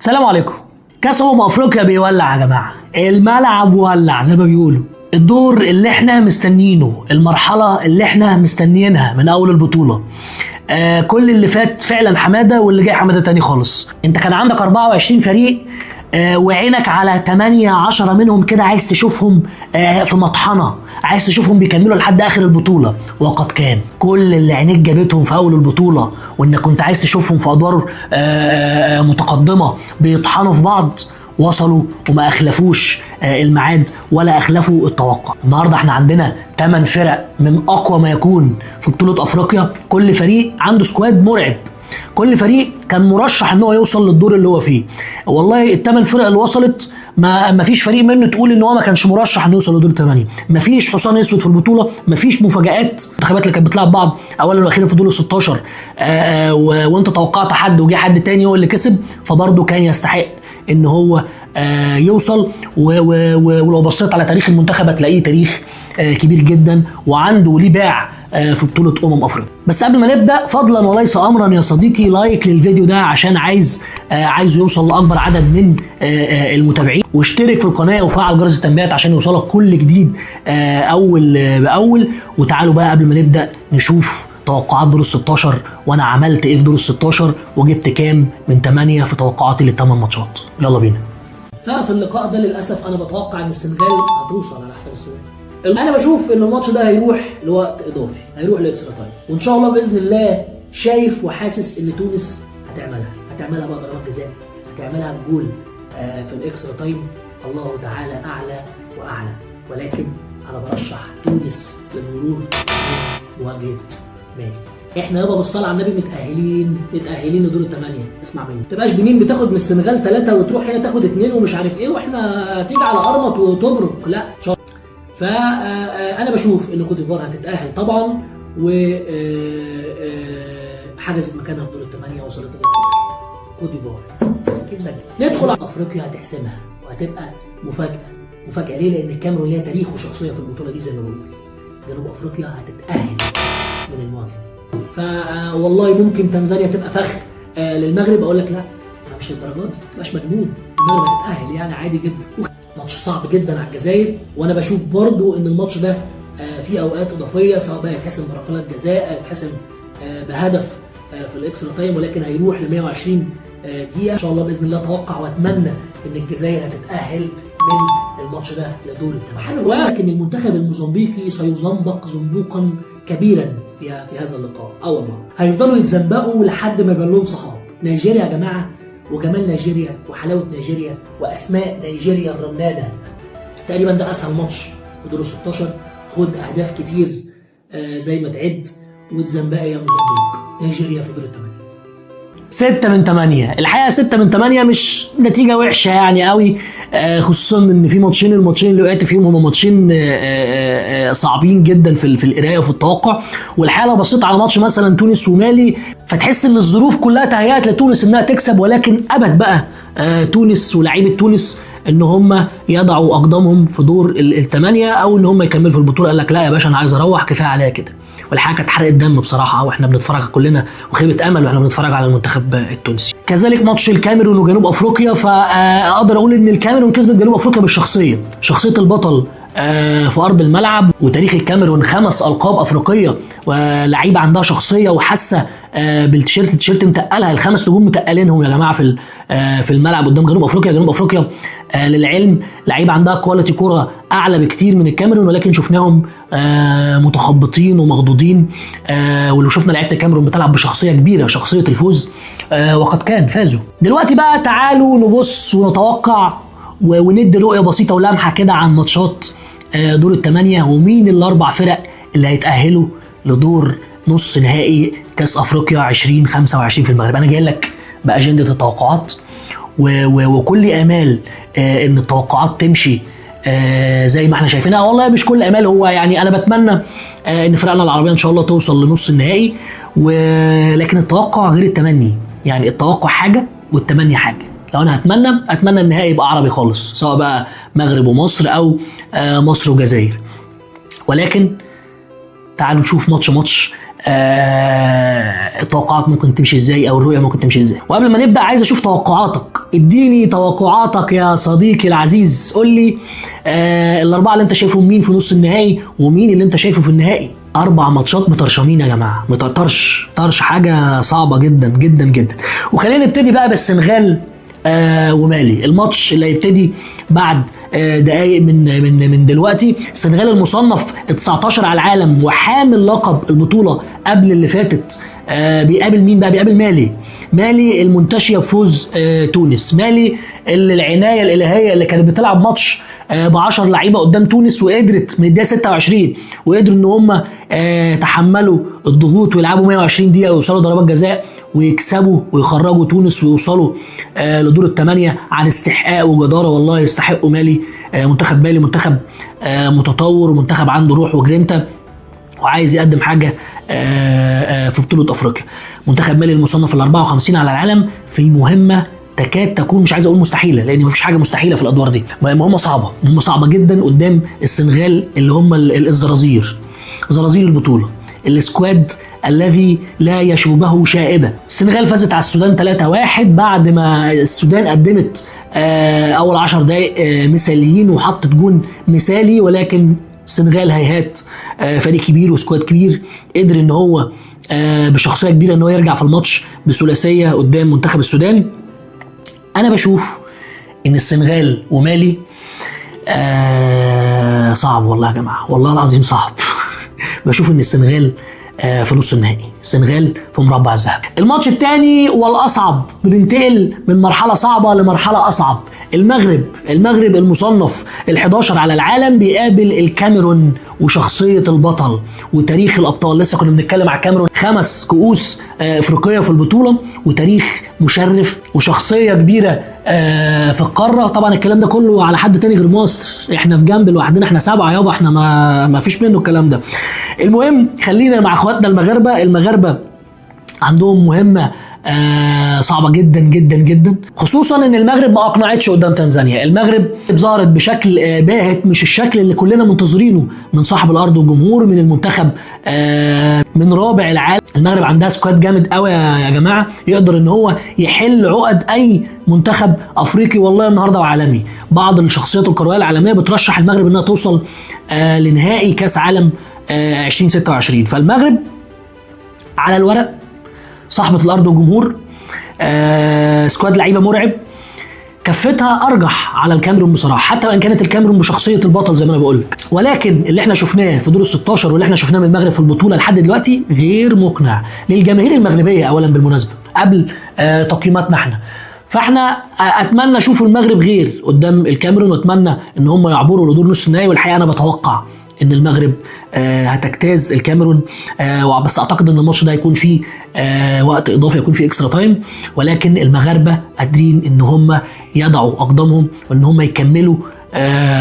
السلام عليكم. كاس افريقيا بيولع يا جماعه، الملعب ولع زي ما بيقولوا. الدور اللي احنا مستنيينه، المرحله اللي احنا مستنيينها من اول البطوله. كل اللي فات فعلا حماده، واللي جاي حماده تاني خالص. انت كان عندك 24 فريق، وعينك على 8-10 منهم كده عايز تشوفهم في مطحنه، عايز تشوفهم بيكملوا لحد اخر البطوله. وقد كان كل اللي عينيك جابتهم في اول البطوله وانك كنت عايز تشوفهم في ادوار متقدمه بيطحنوا في بعض، وصلوا وما اخلفوش الميعاد ولا اخلفوا التوقع. النهارده احنا عندنا 8 فرق من اقوى ما يكون في بطوله افريقيا، كل فريق عنده سكواد مرعب، كل فريق كان مرشح ان هو يوصل للدور اللي هو فيه. والله ال8 فرق اللي وصلت ما فيش فريق منه تقول ان هو ما كانش مرشح انه يوصل لدور 8. ما فيش حصان اسود في البطوله، ما فيش مفاجآت. المنتخبات اللي كانت بتلعب بعض اولا واخيرا في دور ال16 وانت توقعت حد وجه حد تاني هو اللي كسب، فبرضه كان يستحق ان هو يوصل. ولو بصيت على تاريخ المنتخب هتلاقيه تاريخ كبير جدا وعنده ليه باع في بطولة افريقيا. بس قبل ما نبدا، فضلا وليس امرا يا صديقي، لايك للفيديو ده عشان عايزه يوصل لاكبر عدد من المتابعين، واشترك في القناه وفعل جرس التنبيهات عشان يوصلك كل جديد اول باول. وتعالوا بقى قبل ما نبدا نشوف توقعات دور ال16، وانا عملت ايه في دور ال16 وجبت كام من 8 في توقعاتي لل8 ماتشات. يلا بينا. ففي اللقاء ده للاسف انا بتوقع ان السنغال هتوصل على حساب السودان. انا بشوف ان الماتش ده هيروح لوقت اضافي، هيروح لاكسترا تايم، وان شاء الله باذن الله شايف وحاسس ان تونس هتعملها بقى ضربات جزاء، هتعملها بجول في الاكسترا تايم. الله تعالى اعلى واعلى، ولكن انا برشح تونس للمرور مواجهه مالي. احنا يابا بالصلاه على النبي متاهلين لدور الثمانيه. اسمع مني، ما تبقاش بنين بتاخد من السنغال 3 وتروح هنا تاخد 2 ومش عارف ايه، واحنا تيجي على ارمط وتبرك. لا، فانا بشوف ان كوت ديفوار هتتاهل طبعا، و حجزت مكانها في دور الثمانيه، وصلت لدور كوت ديفوار. ندخل على افريقيا هتحسمها وهتبقى مفاجاه. ليه؟ لان الكاميرون ليها تاريخ وشخصيه في البطوله دي. زي ما بقول، جنوب افريقيا هتتاهل من المواجهه دي. فوالله ممكن تنزانيا تبقى فخ للمغرب. اقول لك لا، مش للدرجات دي، ما تبقاش مجنون. المغرب هتتاهل يعني عادي جدا. ماتش صعب جدا على الجزائر، وانا بشوف برضو ان الماتش ده فيه اوقات اضافيه، سواء بقى يتحسم بركلات جزاء، يتحسم بهدف في الاكسترا تايم، ولكن هيروح ل 120 دقيقه ان شاء الله باذن الله. اتوقع واتمنى ان الجزائر هتتاهل من الماتش ده لدور الثمانيه، ولكن المنتخب الموزمبيقي سيزنبق زنبوقا كبيرا في هذا اللقاء. والله هيفضلوا يتزنبقوا لحد ما يبان لهم صحاب. نيجيريا يا جماعه، وجمال نيجيريا وحلاوه نيجيريا واسماء نيجيريا الرنانه. تقريبا ده اسهل ماتش في دور ال16. خد اهداف كتير زي ما تعد وتزنبقى يا موزمبيق. نيجيريا في دور الثمانيه 6 من 8. الحقيقه 6 من 8 مش نتيجه وحشه يعني قوي، خصوصا ان في الماتشين اللي وقعت فيهم هم ماتشين صعبين جدا في القرايه وفي التوقع. والحقيقه لو بصيت على ماتش مثلا تونس ومالي، فتحس ان الظروف كلها تهيأت لتونس انها تكسب، ولكن ابد بقى تونس ولاعيبه تونس ان هم يضعوا اقدامهم في دور الثمانيه، او ان هم يكملوا في البطوله. قال لك لا يا باشا، انا عايز اروح، كفايه عليا كده. والحاجه كانت حرقه دم بصراحه، واحنا بنتفرج كلنا، وخيبه امل واحنا بنتفرج على المنتخب التونسي. كذلك ماتش الكاميرون وجنوب افريقيا، فاقدر اقول ان الكاميرون كسبت جنوب افريقيا بالشخصيه، شخصيه البطل في ارض الملعب. وتاريخ الكاميرون 5 القاب افريقيه، ولعيبه عندها شخصيه وحاسه بالتيشيرت متقلها. ال5 نجوم متقلينهم يا جماعه في الملعب قدام جنوب افريقيا. جنوب افريقيا للعلم لعيبه عندها كواليتي كوره اعلى بكتير من الكاميرون، ولكن شفناهم متخبطين ومغضوضين. ولو شفنا لعيبه الكاميرون بتلعب بشخصيه كبيره، شخصيه الفوز، وقد كان فازوا. دلوقتي بقى تعالوا نبص ونتوقع وندي رؤيه بسيطه ولمحه كده عن ماتشات دور الثمانيه، ومين الاربع فرق اللي هيتاهلوا لدور نص نهائي كاس افريقيا 2025 في المغرب. انا جاي لك باجنده التوقعات، وكل امال ان التوقعات تمشي زي ما احنا شايفينها. والله مش كل امال، هو يعني انا بتمنى ان فرقنا العربيه ان شاء الله توصل لنص النهائي، ولكن التوقع غير التمني. يعني التوقع حاجه والتمني حاجه. لو انا اتمنى النهائي يبقى عربي خالص، سواء بقى مغرب ومصر او مصر وجزائر. ولكن تعالوا نشوف ماتش التوقعات ممكن تمشي ازاي او الرؤيه ممكن تمشي ازاي. وقبل ما نبدا عايز اشوف توقعاتك، اديني توقعاتك يا صديقي العزيز. قول لي الاربعه اللي انت شايفهم مين في نص النهائي ومين اللي انت شايفه في النهائي. 4 ماتشات مطرشمين يا جماعه، طرش حاجه صعبه جدا جدا جدا. وخلينا نبتدي بقى بالسنغال ومالي. الماتش اللي هيبتدي بعد دقايق من دلوقتي. السنغال المصنف 19 على العالم وحامل لقب البطوله قبل اللي فاتت بيقابل مين بقى؟ بيقابل مالي المنتشيه بفوز تونس. مالي اللي العنايه الالهيه اللي كانت بتلعب ماتش ب10 لعيبه قدام تونس وقدرت من الدقيقه 26 وقدروا ان هم تحملوا الضغوط ويلعبوا 120 دقيقه ويوصلوا ضربات جزاء ويكسبوا ويخرجوا تونس ويوصلوا لدور الثمانية عن استحقاق وجدارة. والله يستحقوا مالي. منتخب مالي منتخب متطور ومنتخب عنده روح وجرينتا وعايز يقدم حاجة في بطولة أفريقيا. منتخب مالي المصنف 54 على العالم في مهمة تكاد تكون، مش عايز اقول مستحيله لان مفيش حاجه مستحيله في الادوار دي، مهمه صعبه جدا قدام السنغال اللي هم زرازير البطوله، السكواد الذي لا يشوبه شائبه. السنغال فازت على السودان 3-1 بعد ما السودان قدمت اول 10 دقائق مثاليين وحطت جون مثالي، ولكن السنغال هيهات فريق كبير وسكواد كبير قدر ان هو بشخصيه كبيره ان هو يرجع في الماتش بثلاثيه قدام منتخب السودان. انا بشوف ان السنغال ومالي صعب والله يا جماعه، والله العظيم صعب. بشوف ان السنغال في نص النهائي، السنغال في مربع الذهب. الماتش الثاني والاصعب، بننتقل من مرحله صعبه لمرحله اصعب. المغرب المصنف ال11 على العالم بيقابل الكاميرون وشخصيه البطل وتاريخ الابطال. لسه كنا بنتكلم على الكاميرون، 5 كؤوس افريقيه في البطوله وتاريخ مشرف وشخصيه كبيره في القاره. طبعا الكلام ده كله على حد تاني غير مصر، احنا في جنب لوحدنا، احنا 7 يابا، احنا ما فيش منه الكلام ده. المهم خلينا مع اخواتنا المغاربه عندهم مهمه صعبه جدا جدا جدا، خصوصا ان المغرب ما اقنعتش قدام تنزانيا. المغرب ظهرت بشكل باهت، مش الشكل اللي كلنا منتظرينه من صاحب الارض والجمهور، من المنتخب من رابع العالم. المغرب عندها سكواد جامد قوي يا جماعه، يقدر ان هو يحل عقد اي منتخب افريقي والله النهارده وعالمي. بعض الشخصيات الكرويه العالميه بترشح المغرب انها توصل لنهائي كاس عالم 2026. فالمغرب على الورق صاحبة الأرض والجمهور، سكواد لعيبة مرعب، كفتها أرجح على الكاميرون بصراحة، حتى وإن كانت الكاميرون بشخصية البطل زي ما أنا بقول. ولكن اللي احنا شفناه في دور ال16 واللي احنا شفناه من المغرب في البطولة لحد دلوقتي غير مقنع للجماهير المغربية أولا بالمناسبة قبل تقييماتنا احنا. فاحنا أتمنى أشوف المغرب غير قدام الكاميرون، وأتمنى إن هم يعبروا لدور نص النهائي. والحقيقة أنا بتوقع ان المغرب هتجتاز الكاميرون، بس اعتقد ان الماتش ده هيكون فيه وقت اضافي، هيكون فيه اكسترا تايم. ولكن المغاربه قادرين ان هم يضعوا اقدامهم وان هم يكملوا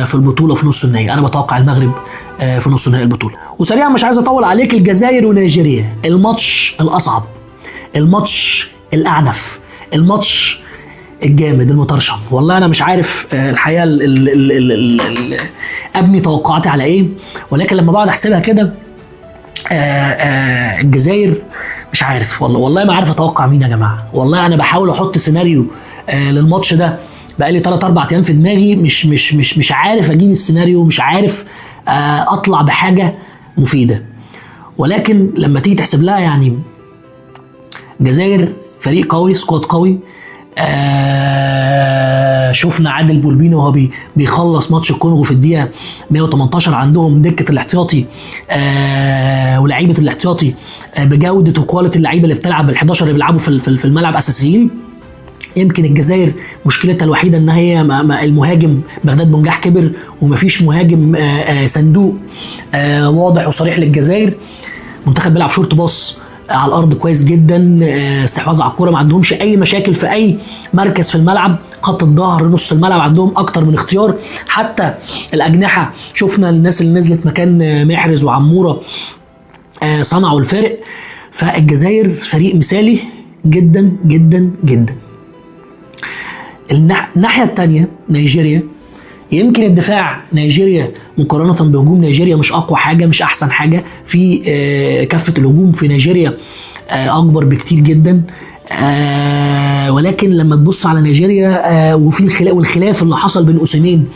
في البطوله في نص النهائي. انا بتوقع المغرب في نص نهائي البطوله. وسريعا مش عايز اطول عليك، الجزائر ونيجيريا، الماتش الاصعب، الماتش الاعنف، الماتش الجامد المطرشم. والله انا مش عارف الحقيقه ابني توقعاتي على ايه، ولكن لما بقعد احسبها كده الجزائر مش عارف، والله ما عارف اتوقع مين يا جماعه. والله انا بحاول احط سيناريو للماتش ده بقالي 3-4 ايام في دماغي، مش عارف اجيب السيناريو، مش عارف اطلع بحاجه مفيده. ولكن لما تيجي تحسب لها يعني الجزائر فريق قوي، سكواد قوي. شفنا عادل بولبينو وهو بيخلص ماتش الكونغو في الدقيقه 118. عندهم دكه الاحتياطي ولاعيبه الاحتياطي بجوده وكواليتي اللعيبه اللي بتلعب، ال11 اللي بيلعبوا في الملعب اساسيين. يمكن الجزائر مشكلتها الوحيده ان هي المهاجم بغداد بنجاح كبر ومفيش مهاجم صندوق واضح وصريح للجزائر. منتخب بيلعب شورت باص على الارض كويس جدا، استحواذ على الكوره، ما عندهمش اي مشاكل في اي مركز في الملعب. خط الظهر، نص الملعب عندهم اكتر من اختيار. حتى الاجنحه شفنا الناس اللي نزلت مكان محرز وعموره صنعوا الفارق. فالجزائر فريق مثالي جدا جدا جدا. الناحيه الثانيه نيجيريا، يمكن الدفاع نيجيريا مقارنة بهجوم نيجيريا مش أقوى حاجة، مش أحسن حاجة. في كفة الهجوم في نيجيريا أكبر بكتير جدا، ولكن لما تبص على نيجيريا وفي والخلاف اللي حصل بين أوسيمين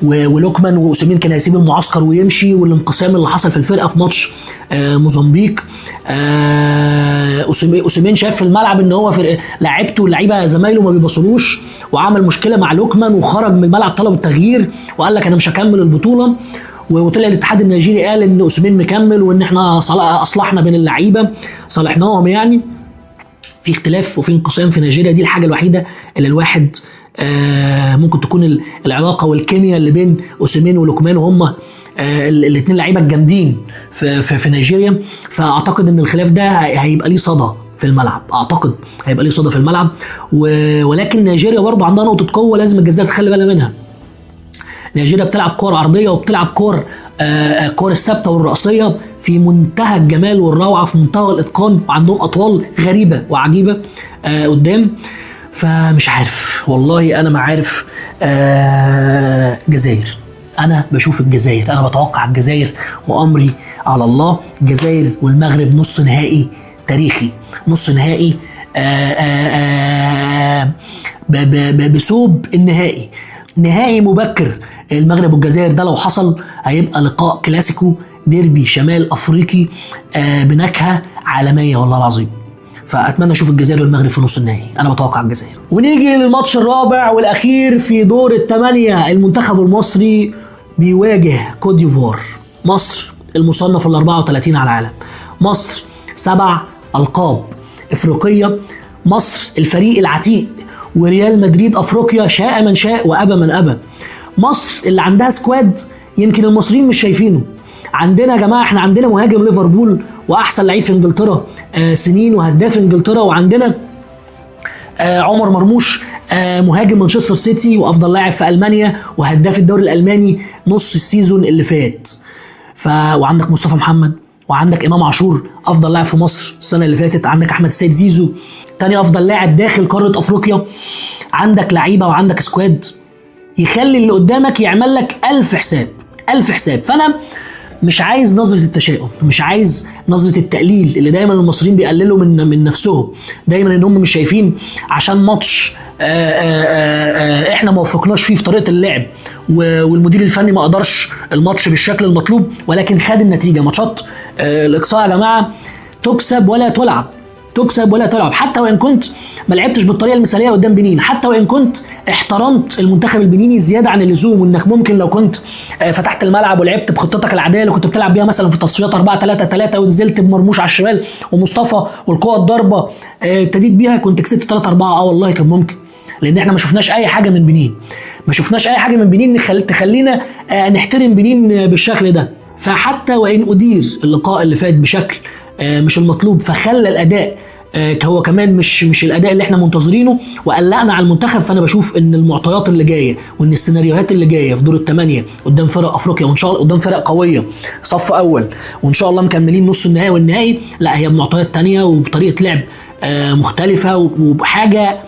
ولوكمان، وأوسيمين كان هيسيب المعسكر ويمشي، والانقسام اللي حصل في الفرقة في ماتش موزمبيق. أوسيمين شاف في الملعب ان هو لعيبته لعيبه زمايله ما بيبصلوش، وعمل مشكله مع لوكمان وخرج من الملعب طلب التغيير وقال لك انا مش هكمل البطوله. وطلع الاتحاد النيجيري قال ان أوسيمين مكمل، وان احنا اصلحنا بين اللعيبه، صالحناهم يعني. في اختلاف وفي انقسام في نيجيريا، دي الحاجه الوحيده اللي الواحد ممكن تكون العلاقه والكيمياء اللي بين أوسيمين ولوكمان، وهم الاثنين لعيبه الجامدين في نيجيريا. فاعتقد ان الخلاف ده هيبقى ليه صدى في الملعب، اعتقد هيبقى ليه صدى في الملعب. ولكن نيجيريا برضو عندها نقطه قوه لازم الجزائر تخلي بالها منها. نيجيريا بتلعب كور عرضيه، وبتلعب كور الثابته والرأسيه في منتهى الجمال والروعه، في منتهى الاتقان، وعندهم اطوال غريبه وعجيبه قدام. فمش عارف والله، انا ما عارف. جزائر، انا بشوف الجزائر، انا بتوقع الجزائر وامري على الله. الجزائر والمغرب نص نهائي تاريخي، نص نهائي بثوب النهائي، نهائي مبكر. المغرب والجزائر ده لو حصل هيبقى لقاء كلاسيكو ديربي شمال افريقي بنكهه عالميه والله العظيم. فاتمنى اشوف الجزائر والمغرب في نص النهائي، انا بتوقع الجزائر. ونيجي للماتش الرابع والاخير في دور الثمانيه، المنتخب المصري بيواجه كوت ديفوار. مصر المصنف ال 34 على العالم، مصر 7 ألقاب افريقيه، مصر الفريق العتيق، وريال مدريد افريقيا شاء من شاء وابى من ابى. مصر اللي عندها سكواد يمكن المصريين مش شايفينه. عندنا يا جماعه، احنا عندنا مهاجم ليفربول واحسن لعيب في انجلترا سنين وهداف انجلترا، وعندنا عمر مرموش مهاجم مانشستر سيتي وافضل لاعب في المانيا وهداف الدوري الالماني نص السيزون اللي فات. وعندك مصطفى محمد، وعندك امام عاشور افضل لاعب في مصر السنه اللي فاتت، عندك احمد السيد زيزو تاني افضل لاعب داخل قاره افريقيا. عندك لعيبه وعندك سكواد يخلي اللي قدامك يعمل لك 1000 حساب 1000 حساب. فانا مش عايز نظرة التشاؤم، مش عايز نظرة التقليل اللي دايما المصريين بيقللوا من نفسهم، دايما ان هم مش شايفين عشان ماتش احنا ما وفقناش فيه في طريقة اللعب، والمدير الفني ما قدرش الماتش بالشكل المطلوب، ولكن خد النتيجة. ماتشات الاقصاء يا جماعة تكسب ولا تلعب، تكسب ولا تلعب. حتى وان كنت ما لعبتش بالطريقه المثاليه قدام بنين، حتى وان كنت احترمت المنتخب البنيني زياده عن اللزوم، وانك ممكن لو كنت فتحت الملعب ولعبت بخطتك العاديه اللي كنت بتلعب بيها مثلا في تصفيات 4-3-3 ونزلت بمرموش على الشمال ومصطفى والقوه الضربه ابتديت بيها، كنت كسبت 3-4. والله كان ممكن، لان احنا ما شفناش اي حاجه من بنين، ما شفناش اي حاجه من بنين تخلينا نحترم بنين بالشكل ده. فحتى وان ادير اللقاء اللي فات بشكل مش المطلوب، فخلى الاداء هو كمان مش الاداء اللي احنا منتظرينه وقلقنا على المنتخب. فانا بشوف ان المعطيات اللي جايه وان السيناريوهات اللي جايه في دور الثمانيه قدام فرق افريقيا، وان شاء الله قدام فرق قويه صف اول، وان شاء الله مكملين نص النهائي والنهائي، لا هي بمعطيات تانية وبطريقه لعب مختلفه وبحاجه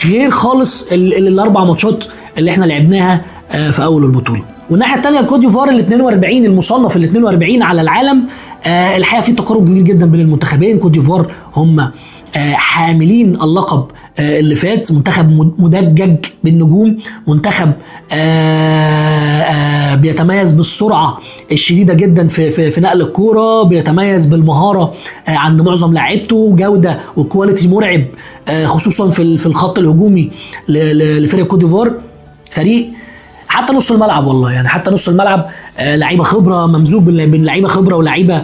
غير خالص الاربع ماتشات اللي احنا لعبناها في اول البطوله. والناحيه الثانيه الكوت ديفوار ال 42 المصنف ال 42 على العالم، الحقيقه في تقارب كبير جدا بين المنتخبين. كوت ديفوار هم حاملين اللقب اللي فات، منتخب مدجج بالنجوم، منتخب بيتميز بالسرعه الشديده جدا في نقل الكوره، بيتميز بالمهاره عند معظم لاعيبته، جوده وكواليتي مرعب خصوصا في الخط الهجومي لفريق كوت ديفوار. فريق حتى نص الملعب، والله يعني حتى نص الملعب لعيبه خبره، ممزوج بين لعيبه خبره ولعيبه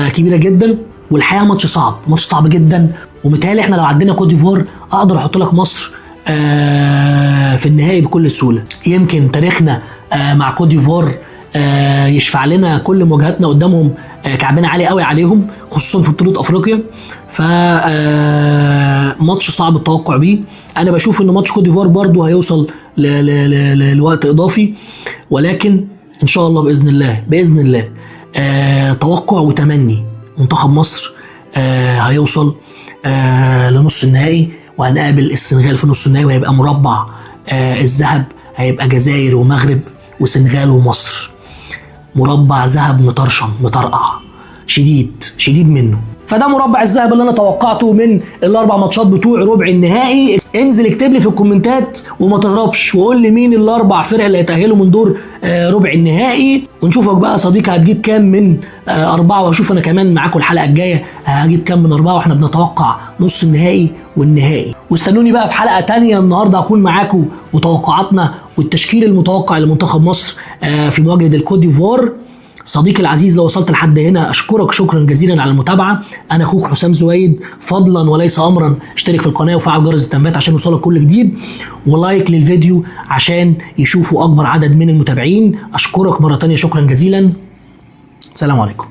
كبيره جدا. والحقيقه ماتش صعب، ماتش صعب جدا، ومتهيألي احنا لو عدينا كوت ديفوار اقدر احط لك مصر في النهائي بكل سهوله. يمكن تاريخنا مع كوت ديفوار يشفع لنا كل مواجهاتنا قدامهم، كعبنا عالي قوي عليهم خصوصا في بطوله افريقيا. ف ماتش صعب التوقع بيه. انا بشوف ان ماتش كوت ديفوار برضو هيوصل لوقت اضافي، ولكن ان شاء الله باذن الله باذن الله توقع وتمني منتخب مصر هيوصل لنص النهائي، وهنقابل السنغال في نص النهائي، وهيبقى مربع الذهب، هيبقى جزائر ومغرب وسنغال ومصر. مربع ذهب مطرشم مطرقع شديد منه. فده مربع الذهب اللي انا توقعته من الاربع ماتشات بتوع ربع النهائي. انزل اكتب لي في الكومنتات وما تهربش وقول لي مين الاربع فرق اللي هيتاهلوا من دور ربع النهائي، ونشوفك بقى يا صديقي هتجيب كام من 4، واشوف انا كمان معاكم الحلقه الجايه هجيب كام من 4، واحنا بنتوقع نص النهائي والنهائي. واستنوني بقى في حلقه تانية النهارده هكون معاكم وتوقعاتنا والتشكيل المتوقع لمنتخب مصر في مواجهه الكوت ديفوار. صديقي العزيز، لو وصلت لحد هنا اشكرك شكرا جزيلا على المتابعه. انا اخوك حسام زويد، فضلا وليس امرا اشترك في القناه وفعل جرس التنبيهات عشان يوصلك كل جديد، ولايك للفيديو عشان يشوفوا اكبر عدد من المتابعين. اشكرك مره تانية شكرا جزيلا. سلام عليكم.